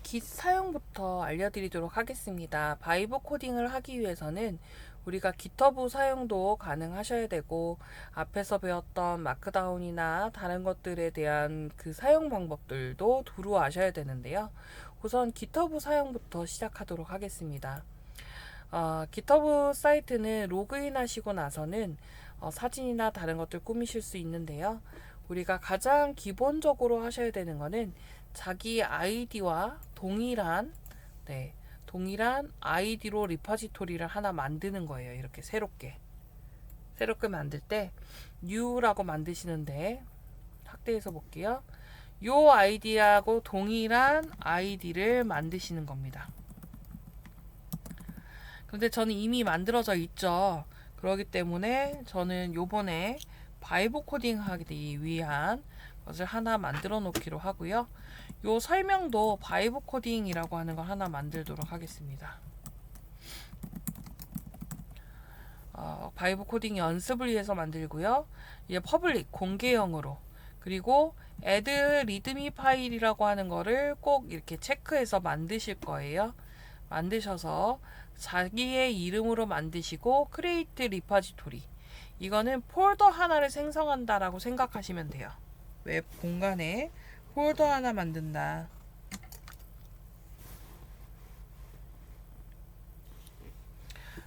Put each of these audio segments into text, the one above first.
깃 사용부터 알려드리도록 하겠습니다. 바이브 코딩을 하기 위해서는 우리가 깃허브 사용도 가능하셔야 되고, 앞에서 배웠던 마크다운이나 다른 것들에 대한 그 사용 방법들도 두루 아셔야 되는데요. 우선 깃허브 사용부터 시작하도록 하겠습니다. 깃허브 사이트는 로그인 하시고 나서는 사진이나 다른 것들 꾸미실 수 있는데요. 우리가 가장 기본적으로 하셔야 되는 거는 자기 아이디와 동일한 아이디로 리퍼지토리를 하나 만드는 거예요. 이렇게 새롭게 만들 때 new라고 만드시는데, 확대해서 볼게요. 요 아이디하고 동일한 아이디를 만드시는 겁니다. 근데 저는 이미 만들어져 있죠. 그렇기 때문에 저는 요번에 바이브 코딩 하기 위한 것을 하나 만들어 놓기로 하고요. 요 설명도 바이브 코딩이라고 하는 걸 하나 만들도록 하겠습니다. 바이브 코딩 연습을 위해서 만들고요. 이제 퍼블릭 공개형으로, 그리고 add readme 파일이라고 하는 거를 꼭 이렇게 체크해서 만드실 거예요. 만드셔서 자기의 이름으로 만드시고 create repository, 이거는 폴더 하나를 생성한다라고 생각하시면 돼요. 웹 공간에 폴더 하나 만든다.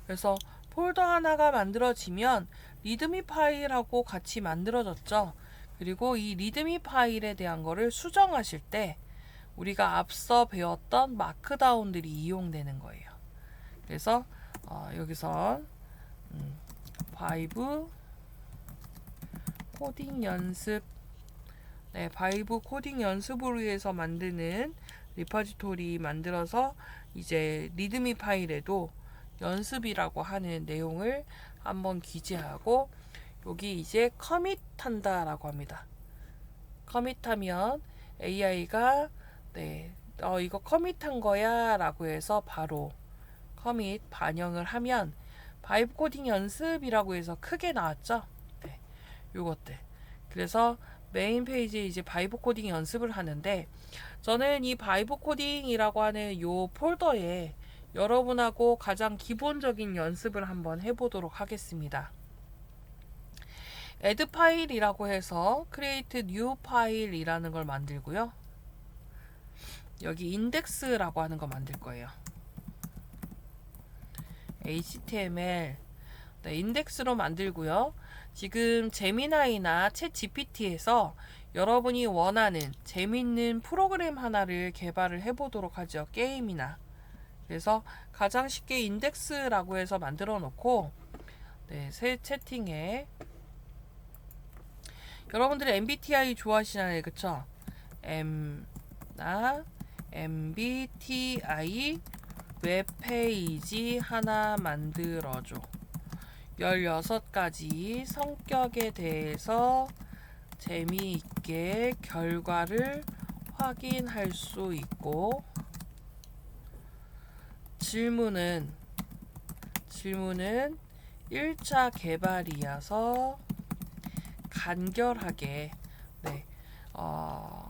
그래서 폴더 하나가 만들어지면 리드미 파일하고 같이 만들어졌죠. 그리고 이 리드미 파일에 대한 거를 수정하실 때 우리가 앞서 배웠던 마크다운들이 이용되는 거예요. 그래서 여기서 바이브 코딩 연습, 바이브 코딩 연습을 위해서 만드는 리퍼지토리 만들어서 이제 리드미 파일에도 연습이라고 하는 내용을 한번 기재하고, 여기 이제 커밋한다라고 합니다. 커밋하면 AI가 이거 커밋한 거야 라고 해서 바로 커밋 반영을 하면 바이브 코딩 연습이라고 해서 크게 나왔죠. 요것들. 그래서 메인 페이지에 이제 바이브 코딩 연습을 하는데, 저는 이 바이브 코딩이라고 하는 요 폴더에 여러분하고 가장 기본적인 연습을 한번 해보도록 하겠습니다. add 파일이라고 해서 create new 파일이라는 걸 만들고요. 여기 index라고 하는 거 만들 거예요. HTML 인덱스로 만들고요. 지금 제미나이나 챗 GPT에서 여러분이 원하는 재밌는 프로그램 하나를 개발을 해보도록 하죠. 게임이나. 그래서 가장 쉽게 인덱스라고 해서 만들어 놓고, 새 채팅에 여러분들이 MBTI 좋아하시잖아요. 그쵸? MBTI 웹페이지 하나 만들어줘. 16가지 성격에 대해서 재미있게 결과를 확인할 수 있고, 질문은 1차 개발이어서 간결하게,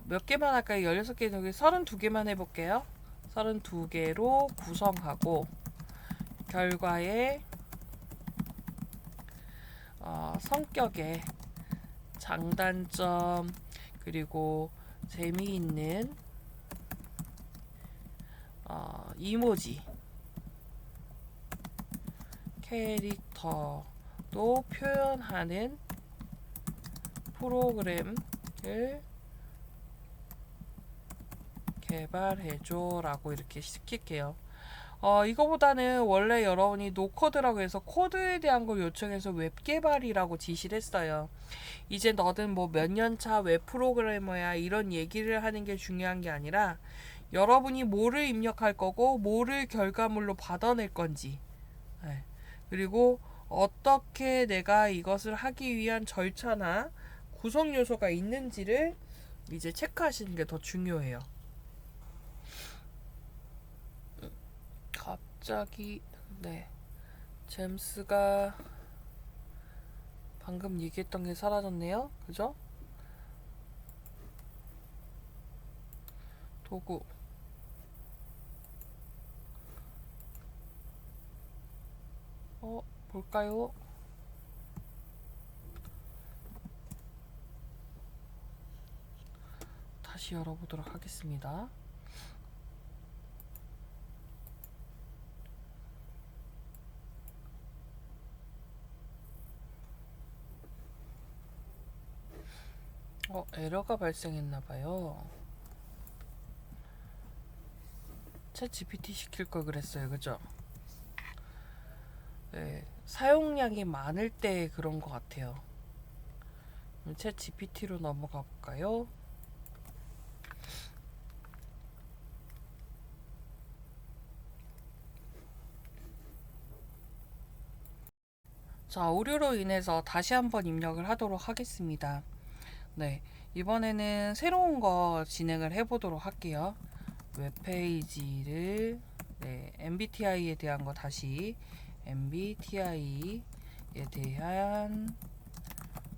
몇 개만 할까요? 16개, 32개만 해볼게요. 32개로 구성하고, 결과에 성격에 장단점, 그리고 재미있는 이모지, 캐릭터도 표현하는 프로그램을 개발해줘 라고 이렇게 시킬게요. 이거보다는 원래 여러분이 노코드라고 해서 코드에 대한 걸 요청해서 웹 개발이라고 지시를 했어요. 이제 너는 뭐 몇 년차 웹 프로그래머야 이런 얘기를 하는 게 중요한 게 아니라, 여러분이 뭐를 입력할 거고 뭐를 결과물로 받아낼 건지, 그리고 어떻게 내가 이것을 하기 위한 절차나 구성 요소가 있는지를 이제 체크하시는 게 더 중요해요. 갑자기 잼스가 방금 얘기했던 게 사라졌네요. 그죠? 도구 볼까요? 다시 열어보도록 하겠습니다. 에러가 발생했나봐요. 챗 GPT 시킬 걸 그랬어요. 그죠? 네, 사용량이 많을 때 그런 것 같아요. 챗 GPT로 넘어가 볼까요? 자, 오류로 인해서 다시 한번 입력을 하도록 하겠습니다. 네, 이번에는 새로운 거 진행을 해보도록 할게요. 웹페이지를 MBTI에 대한 거 다시 MBTI에 대한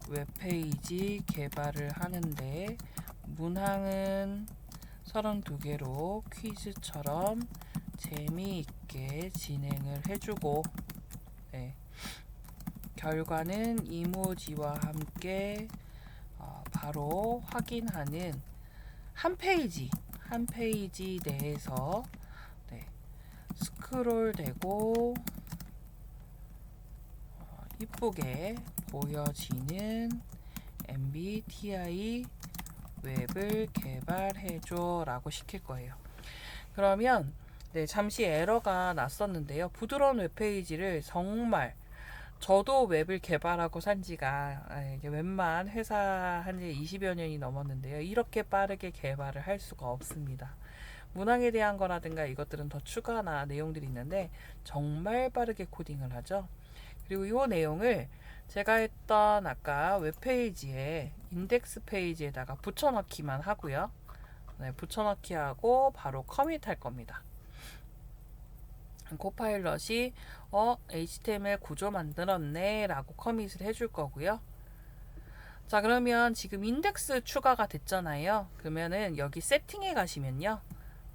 웹페이지 개발을 하는데 문항은 32개로 퀴즈처럼 재미있게 진행을 해주고 결과는 이모지와 함께 바로 확인하는 한 페이지 내에서 스크롤되고 이쁘게 보여지는 MBTI 웹을 개발해줘 라고 시킬 거예요. 그러면 잠시 에러가 났었는데요. 부드러운 웹페이지를 정말 저도 웹을 개발하고 산 지가 웬만 회사 한 지 20여 년이 넘었는데요. 이렇게 빠르게 개발을 할 수가 없습니다. 문항에 대한 거라든가 이것들은 더 추가나 내용들이 있는데 정말 빠르게 코딩을 하죠. 그리고 이 내용을 제가 했던 아까 웹페이지에 인덱스 페이지에다가 붙여넣기만 하고요. 붙여넣기 하고 바로 커밋 할 겁니다. 코파일럿이 HTML 구조 만들었네 라고 커밋을 해줄 거고요. 자, 그러면 지금 인덱스 추가가 됐잖아요. 그러면은 여기 세팅에 가시면요,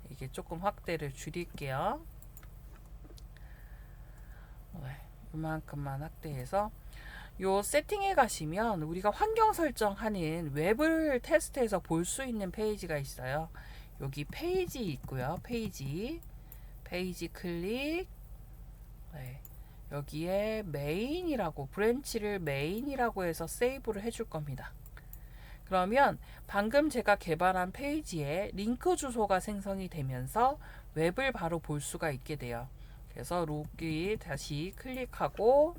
이게 조금 확대를 줄일게요. 이만큼만 확대해서 요 세팅에 가시면 우리가 환경 설정하는 웹을 테스트해서 볼 수 있는 페이지가 있어요. 여기 페이지 있고요. 페이지 클릭. 여기에 메인이라고, 브랜치를 메인이라고 해서 세이브를 해줄 겁니다. 그러면 방금 제가 개발한 페이지에 링크 주소가 생성이 되면서 웹을 바로 볼 수가 있게 돼요. 그래서 로기 다시 클릭하고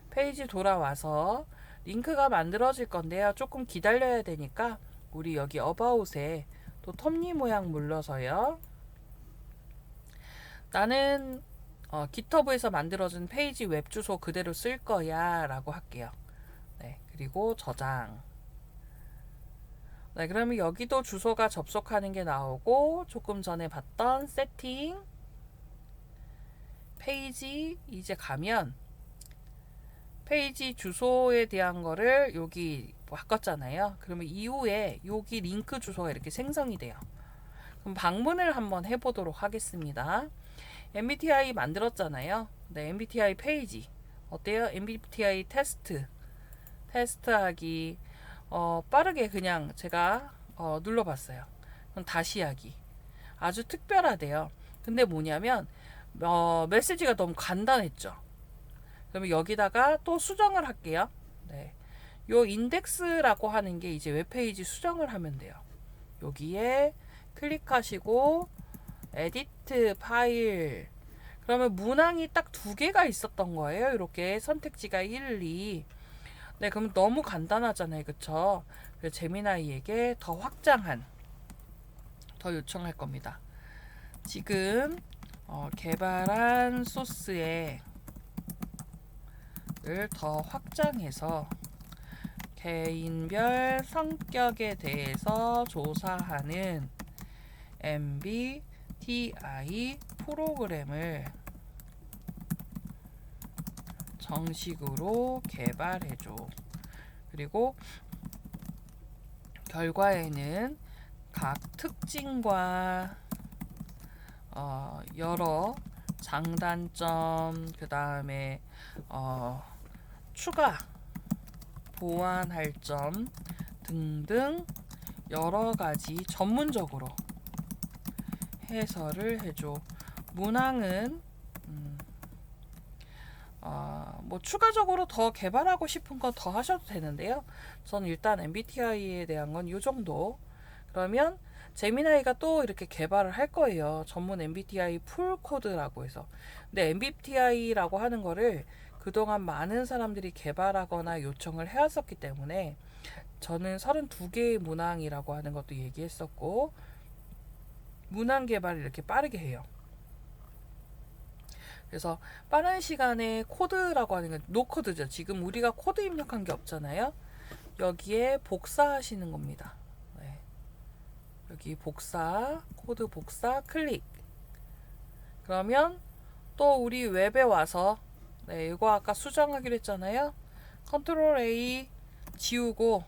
페이지 돌아와서 링크가 만들어질 건데요. 조금 기다려야 되니까 우리 여기 어바웃에 또 톱니 모양 눌러서요. 나는 깃허브에서 만들어준 페이지 웹 주소 그대로 쓸 거야 라고 할게요. 그리고 저장. 그러면 여기도 주소가 접속하는 게 나오고 조금 전에 봤던 세팅 페이지 이제 가면 페이지 주소에 대한 거를 여기 바꿨잖아요. 그러면 이후에 여기 링크 주소가 이렇게 생성이 돼요. 그럼 방문을 한번 해보도록 하겠습니다. MBTI 만들었잖아요. MBTI 페이지 어때요? MBTI 테스트하기 빠르게 그냥 제가 눌러봤어요. 그럼 다시 하기 아주 특별하대요. 근데 뭐냐면 메시지가 너무 간단했죠. 그러면 여기다가 또 수정을 할게요. 요 인덱스라고 하는 게 이제 웹페이지 수정을 하면 돼요. 여기에 클릭하시고 에디트 파일. 그러면 문항이 딱 2개가 있었던 거예요. 이렇게 선택지가 1, 2. 그럼 너무 간단하잖아요. 그쵸? 그래서 제미나이에게 더 확장한 더 요청할 겁니다. 지금 개발한 소스에 를 더 확장해서 개인별 성격에 대해서 조사하는 MBTI 프로그램을 정식으로 개발해줘. 그리고 결과에는 각 특징과 여러 장단점, 그 다음에 추가 보완할 점 등등 여러 가지 전문적으로 해설을 해줘. 문항은 뭐 추가적으로 더 개발하고 싶은 건 더 하셔도 되는데요. 저는 일단 MBTI에 대한 건 이 정도. 그러면 제미나이가 또 이렇게 개발을 할 거예요. 전문 MBTI 풀 코드라고 해서. 근데 MBTI라고 하는 거를 그동안 많은 사람들이 개발하거나 요청을 해왔었기 때문에 저는 32개의 문항이라고 하는 것도 얘기했었고, 문항 개발을 이렇게 빠르게 해요. 그래서 빠른 시간에 코드라고 하는 건 노코드죠. 지금 우리가 코드 입력한 게 없잖아요. 여기에 복사하시는 겁니다. 네. 여기 복사, 코드 복사 클릭. 그러면 또 우리 웹에 와서 이거 아까 수정하기로 했잖아요. 컨트롤 A 지우고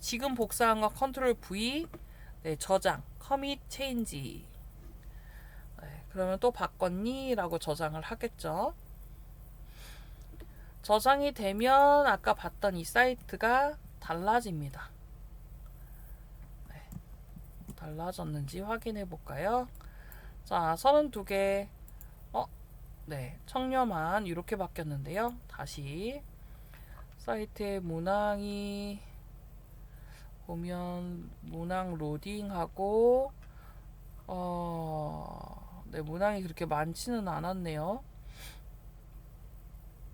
지금 복사한 거 컨트롤 V 저장, 커밋 체인지. 그러면 또 바꿨니? 라고 저장을 하겠죠. 저장이 되면 아까 봤던 이 사이트가 달라집니다. 달라졌는지 확인해 볼까요? 자, 32개. 청렴한 이렇게 바뀌었는데요. 다시 사이트의 문항이 보면 문항 로딩하고 문항이 그렇게 많지는 않았네요.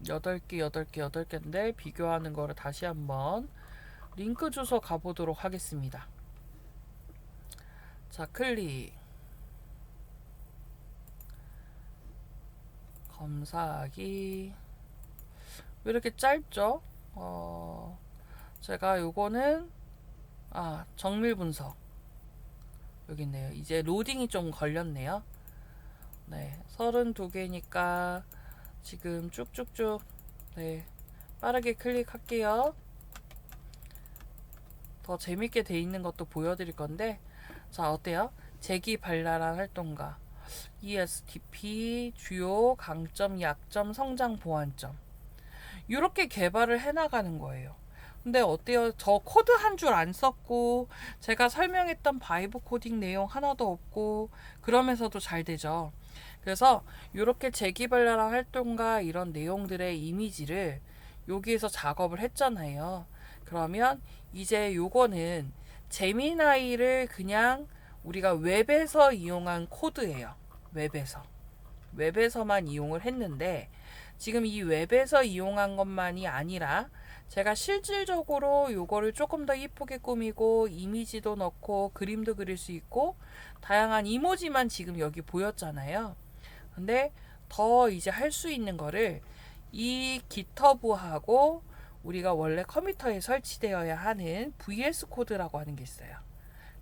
8개인데 비교하는 거를 다시 한번 링크 주소 가보도록 하겠습니다. 자, 클릭. 검사하기. 왜 이렇게 짧죠? 제가 요거는 정밀 분석. 여기 있네요. 이제 로딩이 좀 걸렸네요. 32개니까 지금 쭉쭉쭉 빠르게 클릭할게요. 더 재밌게 돼 있는 것도 보여드릴 건데, 자, 어때요? 재기발랄한 활동가, ESTP, 주요 강점, 약점, 성장 보완점, 이렇게 개발을 해나가는 거예요. 근데 어때요? 저 코드 한 줄 안 썼고 제가 설명했던 바이브 코딩 내용 하나도 없고 그러면서도 잘 되죠. 그래서 이렇게 재기발랄한 활동과 이런 내용들의 이미지를 여기에서 작업을 했잖아요. 그러면 이제 요거는 제미나이를 그냥 우리가 웹에서 이용한 코드예요. 웹에서만 이용을 했는데, 지금 이 웹에서 이용한 것만이 아니라 제가 실질적으로 요거를 조금 더 이쁘게 꾸미고 이미지도 넣고 그림도 그릴 수 있고 다양한 이모지만 지금 여기 보였잖아요. 근데 더 이제 할 수 있는 거를 이 GitHub하고 우리가 원래 컴퓨터에 설치되어야 하는 VS 코드라고 하는 게 있어요.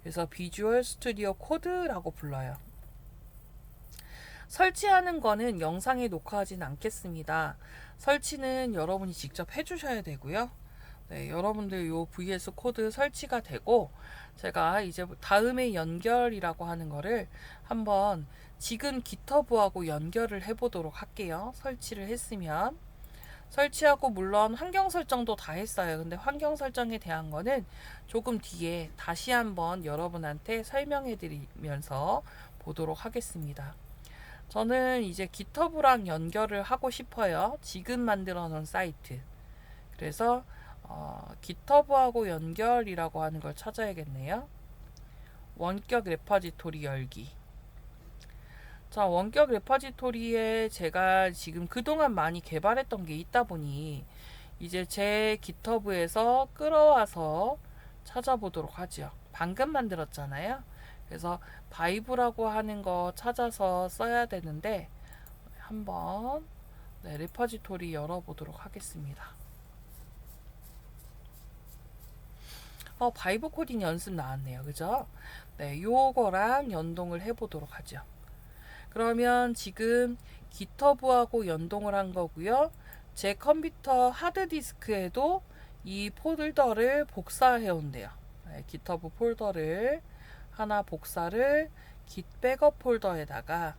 그래서 비주얼 스튜디오 코드라고 불러요. 설치하는 거는 영상에 녹화하진 않겠습니다. 설치는 여러분이 직접 해주셔야 되고요. 여러분들 요 VS 코드 설치가 되고, 제가 이제 다음에 연결이라고 하는 거를 한번 지금 GitHub하고 연결을 해보도록 할게요. 설치를 했으면. 설치하고 물론 환경 설정도 다 했어요. 근데 환경 설정에 대한 거는 조금 뒤에 다시 한번 여러분한테 설명해 드리면서 보도록 하겠습니다. 저는 이제 GitHub랑 연결을 하고 싶어요. 지금 만들어 놓은 사이트. 그래서 GitHub하고 연결이라고 하는 걸 찾아야겠네요. 원격 레파지토리 열기. 자, 원격 레파지토리에 제가 지금 그동안 많이 개발했던 게 있다 보니 이제 제 GitHub에서 끌어와서 찾아보도록 하죠. 방금 만들었잖아요. 그래서 바이브라고 하는 거 찾아서 써야 되는데 한번 레파지토리 열어보도록 하겠습니다. 바이브 코딩 연습 나왔네요. 그죠? 요거랑 연동을 해보도록 하죠. 그러면 지금 GitHub하고 연동을 한 거고요. 제 컴퓨터 하드디스크에도 이 폴더를 복사해 온대요. GitHub 폴더를 하나 복사를 Git 백업 폴더에다가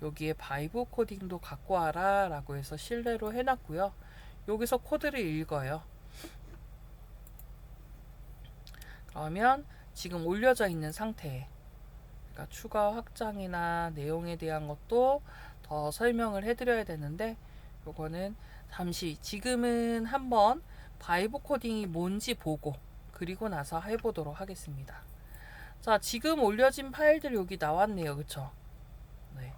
여기에 바이브 코딩도 갖고 와라 라고 해서 실내로 해놨고요. 여기서 코드를 읽어요. 그러면 지금 올려져 있는 상태에, 그러니까 추가 확장이나 내용에 대한 것도 더 설명을 해드려야 되는데, 요거는 잠시 지금은 한번 바이브 코딩이 뭔지 보고 그리고 나서 해보도록 하겠습니다. 자, 지금 올려진 파일들 여기 나왔네요. 그쵸? 네.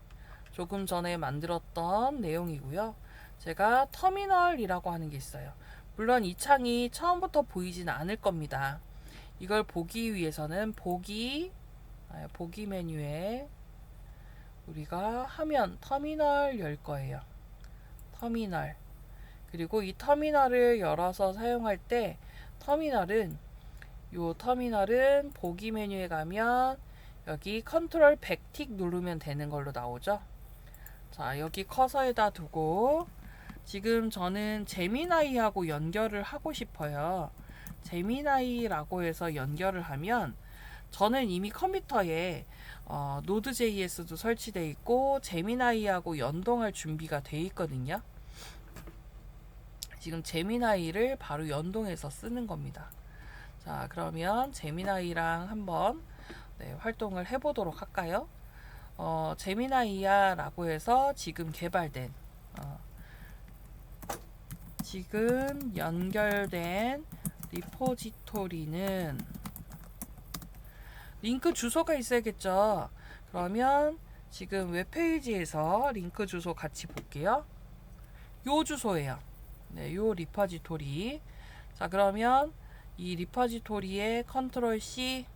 조금 전에 만들었던 내용이고요. 제가 터미널이라고 하는 게 있어요. 물론 이 창이 처음부터 보이진 않을 겁니다. 이걸 보기 위해서는 보기 메뉴에 우리가 화면 터미널 열 거예요. 터미널. 그리고 이 터미널을 열어서 사용할 때 터미널은 보기 메뉴에 가면 여기 컨트롤 100틱 누르면 되는 걸로 나오죠. 자, 여기 커서에다 두고 지금 저는 제미나이하고 연결을 하고 싶어요. 제미나이라고 해서 연결을 하면 저는 이미 컴퓨터에 노드.js도 설치되어 있고 제미나이하고 연동할 준비가 되어 있거든요. 지금 제미나이를 바로 연동해서 쓰는 겁니다. 자, 그러면 제미나이랑 한번 활동을 해보도록 할까요? 제미나이야 라고 해서 지금 개발된 지금 연결된 리포지토리는 링크 주소가 있어야겠죠. 그러면 지금 웹페이지에서 링크 주소 같이 볼게요. 요 주소예요. 네, 요 리포지토리. 자, 그러면 이 리포지토리에 컨트롤 C.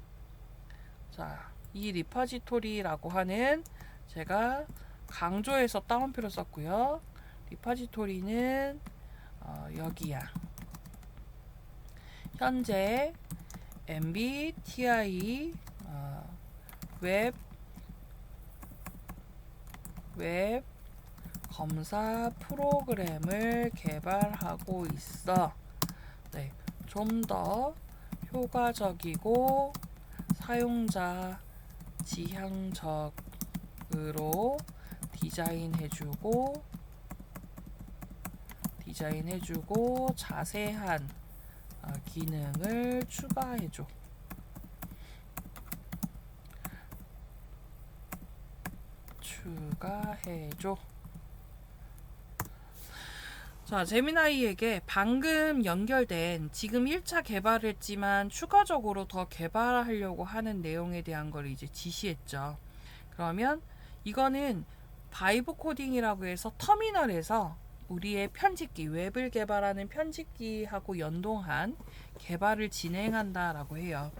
자, 이 리포지토리라고 하는 제가 강조해서 따옴표를 썼고요. 리포지토리는 여기야. 현재 MBTI 웹 검사 프로그램을 개발하고 있어. 네, 좀 더 효과적이고 사용자 지향적으로 디자인해주고 자세한 기능을 추가해줘. 자, 제미나이에게 방금 연결된 지금 1차 개발했지만 추가적으로 더 개발하려고 하는 내용에 대한 걸 이제 지시했죠. 그러면 이거는 바이브 코딩이라고 해서 터미널에서 우리의 편집기, 웹을 개발하는 편집기하고 연동한 개발을 진행한다라고 해요.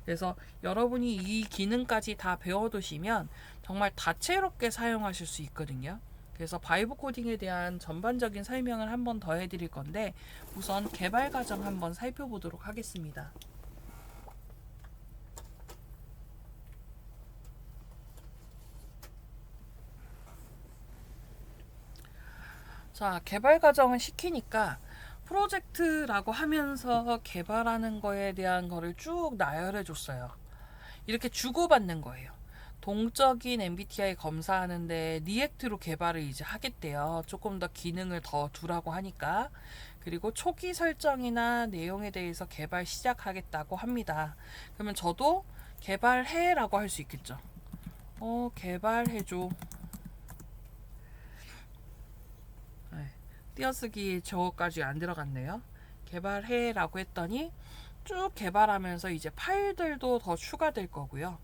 그래서 여러분이 이 기능까지 다 배워두시면 정말 다채롭게 사용하실 수 있거든요. 그래서 바이브 코딩에 대한 전반적인 설명을 한번 더 해드릴 건데 우선 개발 과정 한번 살펴보도록 하겠습니다. 자, 개발 과정을 시키니까 프로젝트라고 하면서 개발하는 거에 대한 거를 쭉 나열해 줬어요. 이렇게 주고받는 거예요. 동적인 MBTI 검사하는데 리액트로 개발을 이제 하겠대요. 조금 더 기능을 더 두라고 하니까. 그리고 초기 설정이나 내용에 대해서 개발 시작하겠다고 합니다. 그러면 저도 개발해 라고 할 수 있겠죠. 개발해줘. 띄어쓰기 저거까지 안 들어갔네요. 개발해 라고 했더니 쭉 개발하면서 이제 파일들도 더 추가될 거고요.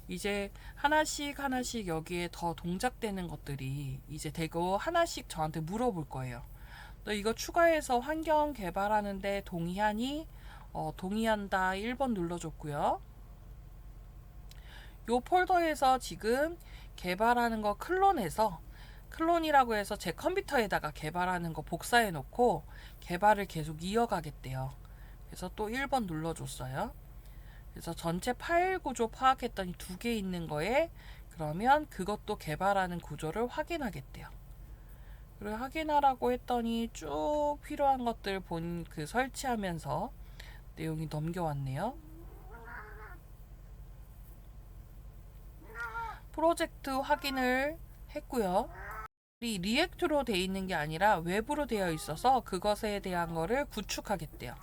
이제 하나씩 여기에 더 동작되는 것들이 이제 되고 하나씩 저한테 물어볼 거예요. 너 이거 추가해서 환경 개발하는데 동의하니? 동의한다. 1번 눌러줬고요. 요 폴더에서 지금 개발하는 거 클론이라고 해서 제 컴퓨터에다가 개발하는 거 복사해 놓고 개발을 계속 이어가겠대요. 그래서 또 1번 눌러줬어요. 그래서 전체 파일 구조 파악했더니 2개 있는 거에 그러면 그것도 개발하는 구조를 확인하겠대요. 그리고 확인하라고 했더니 쭉 필요한 것들 설치하면서 내용이 넘겨왔네요. 프로젝트 확인을 했고요. 이 리액트로 되어 있는 게 아니라 외부로 되어 있어서 그것에 대한 거를 구축하겠대요.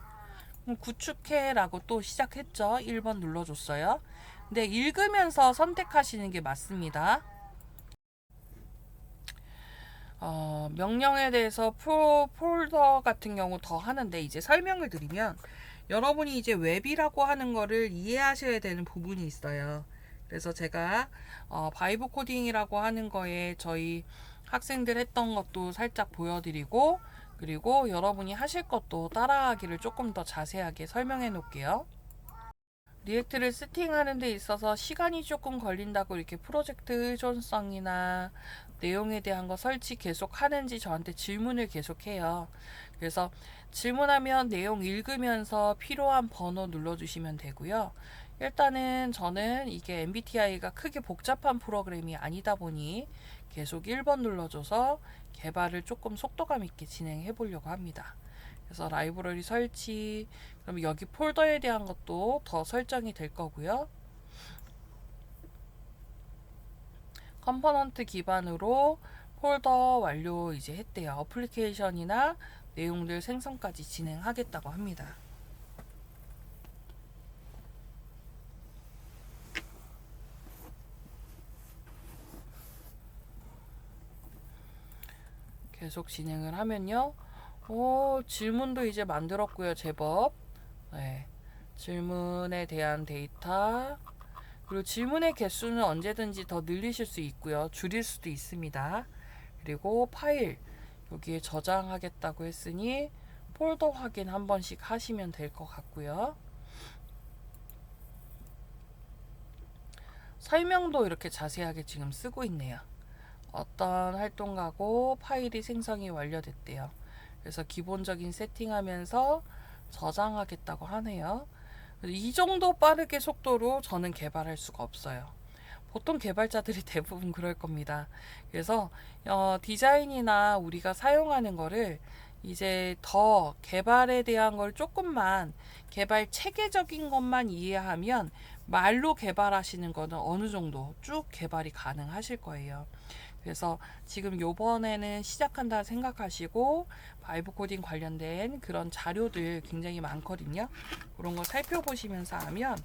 구축해라고 또 시작했죠. 1번 눌러줬어요. 근데 읽으면서 선택하시는 게 맞습니다. 명령에 대해서 폴더 같은 경우 더 하는데 이제 설명을 드리면 여러분이 이제 웹이라고 하는 거를 이해하셔야 되는 부분이 있어요. 그래서 제가 바이브 코딩이라고 하는 거에 저희 학생들 했던 것도 살짝 보여드리고 그리고 여러분이 하실 것도 따라하기를 조금 더 자세하게 설명해 놓을게요. 리액트를 세팅하는 데 있어서 시간이 조금 걸린다고 이렇게 프로젝트 의존성이나 내용에 대한 거 설치 계속 하는지 저한테 질문을 계속해요. 그래서 질문하면 내용 읽으면서 필요한 번호 눌러주시면 되고요. 일단은 저는 이게 MBTI가 크게 복잡한 프로그램이 아니다 보니 계속 1번 눌러줘서 개발을 조금 속도감 있게 진행해 보려고 합니다. 그래서 라이브러리 설치, 그럼 여기 폴더에 대한 것도 더 설정이 될 거고요. 컴포넌트 기반으로 폴더 완료 이제 했대요. 어플리케이션이나 내용들 생성까지 진행하겠다고 합니다. 계속 진행을 하면요. 질문도 이제 만들었고요. 제법. 네. 질문에 대한 데이터. 그리고 질문의 개수는 언제든지 더 늘리실 수 있고요. 줄일 수도 있습니다. 그리고 파일. 여기에 저장하겠다고 했으니 폴더 확인 한 번씩 하시면 될 것 같고요. 설명도 이렇게 자세하게 지금 쓰고 있네요. 어떤 활동가고 파일이 생성이 완료됐대요. 그래서 기본적인 세팅하면서 저장하겠다고 하네요. 이 정도 빠르게 속도로 저는 개발할 수가 없어요. 보통 개발자들이 대부분 그럴 겁니다. 그래서 디자인이나 우리가 사용하는 거를 이제 더 개발에 대한 걸 조금만 개발 체계적인 것만 이해하면 말로 개발하시는 거는 어느 정도 쭉 개발이 가능하실 거예요. 그래서 지금 요번에는 시작한다 생각하시고 바이브 코딩 관련된 그런 자료들 굉장히 많거든요. 그런 거 살펴보시면서 하면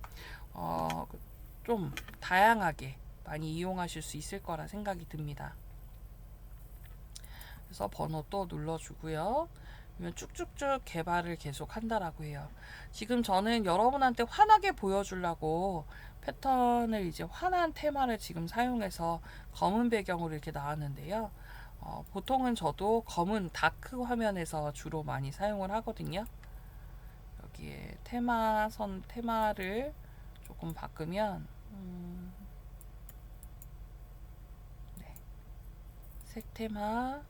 좀 다양하게 많이 이용하실 수 있을 거라 생각이 듭니다. 그래서 번호 또 눌러주고요. 그러면 쭉쭉쭉 개발을 계속 한다라고 해요. 지금 저는 여러분한테 환하게 보여주려고 패턴을 이제 환한 테마를 지금 사용해서 검은 배경으로 이렇게 나왔는데요. 보통은 저도 검은 다크 화면에서 주로 많이 사용을 하거든요. 여기에 테마를 조금 바꾸면 네. 색 테마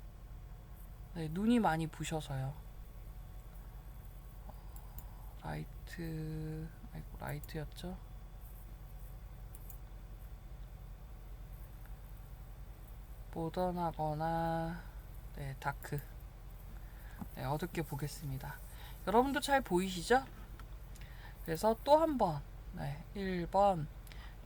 네, 눈이 많이 부셔서요. 라이트였죠. 모던하거나 네, 다크. 네, 어둡게 보겠습니다. 여러분도 잘 보이시죠? 그래서 또 한 번, 네, 1번.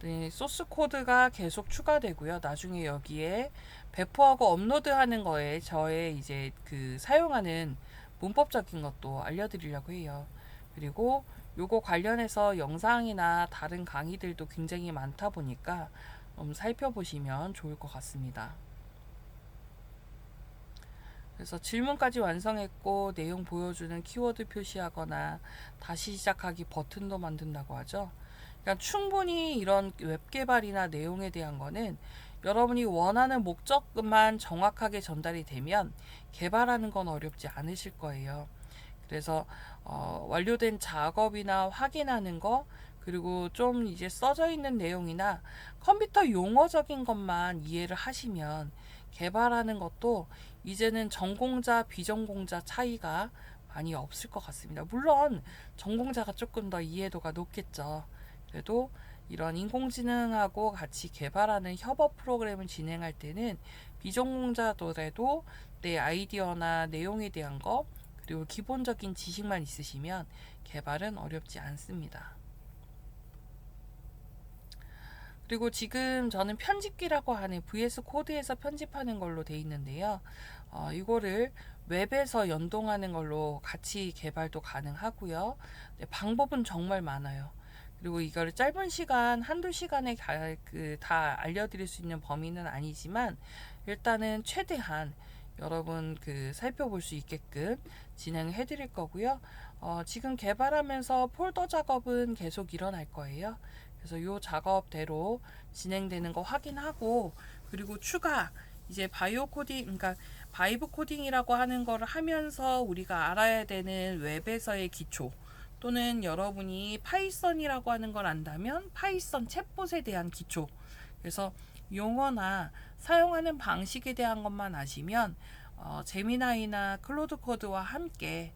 네, 소스 코드가 계속 추가되고요. 나중에 여기에 배포하고 업로드하는 거에 저의 이제 그 사용하는 문법적인 것도 알려드리려고 해요. 그리고 요거 관련해서 영상이나 다른 강의들도 굉장히 많다 보니까 살펴보시면 좋을 것 같습니다. 그래서 질문까지 완성했고 내용 보여주는 키워드 표시하거나 다시 시작하기 버튼도 만든다고 하죠. 그러니까 충분히 이런 웹 개발이나 내용에 대한 거는 여러분이 원하는 목적만 정확하게 전달이 되면 개발하는 건 어렵지 않으실 거예요. 그래서 완료된 작업이나 확인하는 거 그리고 좀 이제 써져 있는 내용이나 컴퓨터 용어적인 것만 이해를 하시면 개발하는 것도 이제는 전공자, 비전공자 차이가 많이 없을 것 같습니다. 물론 전공자가 조금 더 이해도가 높겠죠. 그래도 이런 인공지능하고 같이 개발하는 협업 프로그램을 진행할 때는 비전공자더라도 내 아이디어나 내용에 대한 거 그리고 기본적인 지식만 있으시면 개발은 어렵지 않습니다. 그리고 지금 저는 편집기라고 하는 VS 코드에서 편집하는 걸로 돼 있는데요. 이거를 웹에서 연동하는 걸로 같이 개발도 가능하고요. 네, 방법은 정말 많아요. 그리고 이거를 짧은 시간, 한두 시간에 다 알려드릴 수 있는 범위는 아니지만 일단은 최대한 여러분 살펴볼 수 있게끔 진행해 드릴 거고요. 지금 개발하면서 폴더 작업은 계속 일어날 거예요. 그래서 이 작업대로 진행되는 거 확인하고, 그리고 추가 이제 바이오 코딩, 그러니까 바이브 코딩이라고 하는 거를 하면서 우리가 알아야 되는 웹에서의 기초, 또는 여러분이 파이썬이라고 하는 걸 안다면 파이썬 챗봇에 대한 기초, 그래서 용어나 사용하는 방식에 대한 것만 아시면 제미나이나 클로드 코드와 함께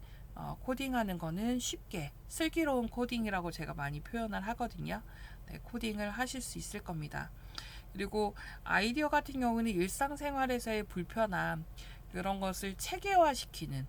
코딩하는 거는 쉽게 슬기로운 코딩이라고 제가 많이 표현을 하거든요. 네, 코딩을 하실 수 있을 겁니다. 그리고 아이디어 같은 경우는 일상생활에서의 불편함, 이런 것을 체계화시키는,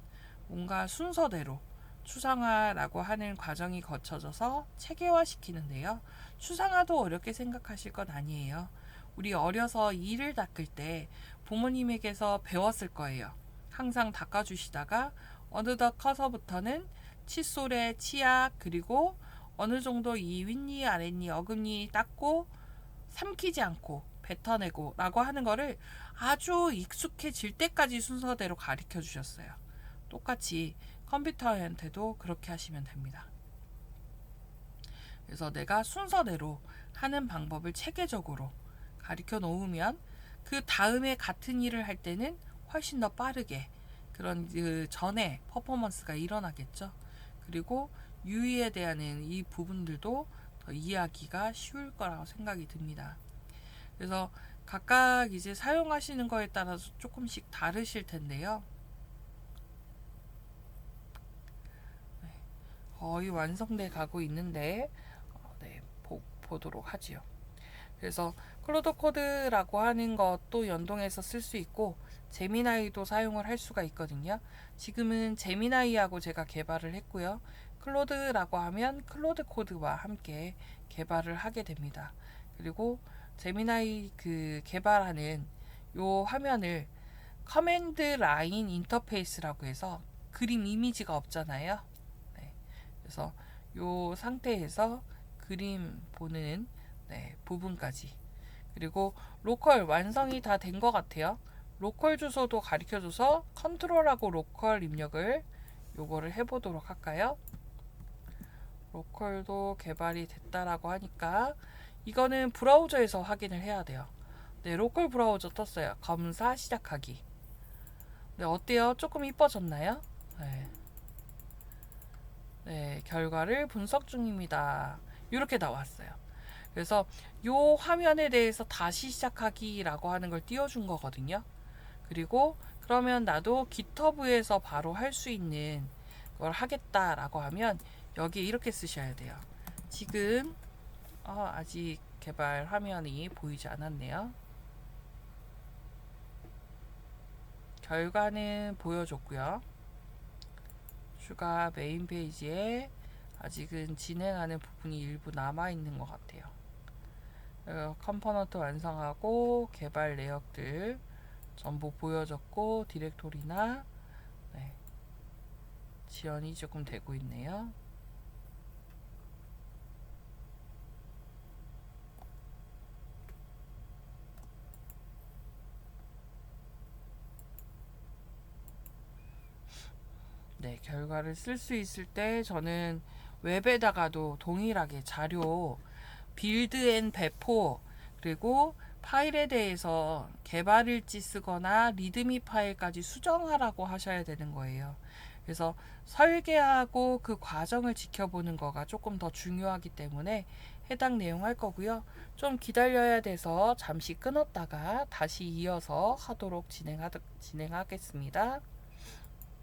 뭔가 순서대로 추상화라고 하는 과정이 거쳐져서 체계화시키는데요. 추상화도 어렵게 생각하실 건 아니에요. 우리 어려서 이를 닦을 때 부모님에게서 배웠을 거예요. 항상 닦아주시다가 어느덧 커서부터는 칫솔에 치약, 그리고 어느 정도 이 윗니, 아랫니, 어금니 닦고 삼키지 않고 뱉어내고 라고 하는 거를 아주 익숙해질 때까지 순서대로 가르쳐 주셨어요. 똑같이 컴퓨터한테도 그렇게 하시면 됩니다. 그래서 내가 순서대로 하는 방법을 체계적으로 가르쳐 놓으면 그 다음에 같은 일을 할 때는 훨씬 더 빠르게 그런 전에 퍼포먼스가 일어나겠죠. 그리고 유의에 대한 이 부분들도 더 이해하기가 쉬울 거라고 생각이 듭니다. 그래서 각각 이제 사용하시는 거에 따라서 조금씩 다르실 텐데요. 거의 완성돼 가고 있는데 네, 보도록 하지요. 그래서 클로드 코드라고 하는 것도 연동해서 쓸 수 있고 제미나이도 사용을 할 수가 있거든요. 지금은 제미나이하고 제가 개발을 했고요. 클로드라고 하면 클로드 코드와 함께 개발을 하게 됩니다. 그리고 제미나이 개발하는 요 화면을 커맨드 라인 인터페이스라고 해서 그림 이미지가 없잖아요. 네, 그래서 요 상태에서 그림 보는 부분까지, 그리고 로컬 완성이 다 된 것 같아요. 로컬 주소도 가르쳐줘서 컨트롤하고 로컬 입력을 요거를 해보도록 할까요? 로컬도 개발이 됐다라고 하니까 이거는 브라우저에서 확인을 해야 돼요. 네, 로컬 브라우저 떴어요. 검사 시작하기. 네, 어때요? 조금 이뻐졌나요? 네. 네, 결과를 분석 중입니다. 이렇게 나왔어요. 그래서 요 화면에 대해서 다시 시작하기라고 하는 걸 띄워준 거거든요. 그리고 그러면 나도 깃허브에서 바로 할 수 있는 걸 하겠다라고 하면 여기 이렇게 쓰셔야 돼요. 지금 아직 개발 화면이 보이지 않았네요. 결과는 보여줬고요. 추가 메인 페이지에 아직은 진행하는 부분이 일부 남아있는 것 같아요. 컴포넌트 완성하고 개발 내역들 전부 보여줬고 디렉토리나 지연이 조금 되고 있네요. 네, 결과를 쓸 수 있을 때 저는 웹에다가도 동일하게 자료, 빌드 앤 배포, 그리고 파일에 대해서 개발일지 쓰거나 리드미 파일까지 수정하라고 하셔야 되는 거예요. 그래서 설계하고 그 과정을 지켜보는 거가 조금 더 중요하기 때문에 해당 내용 할 거고요. 좀 기다려야 돼서 잠시 끊었다가 다시 이어서 하도록 진행하겠습니다.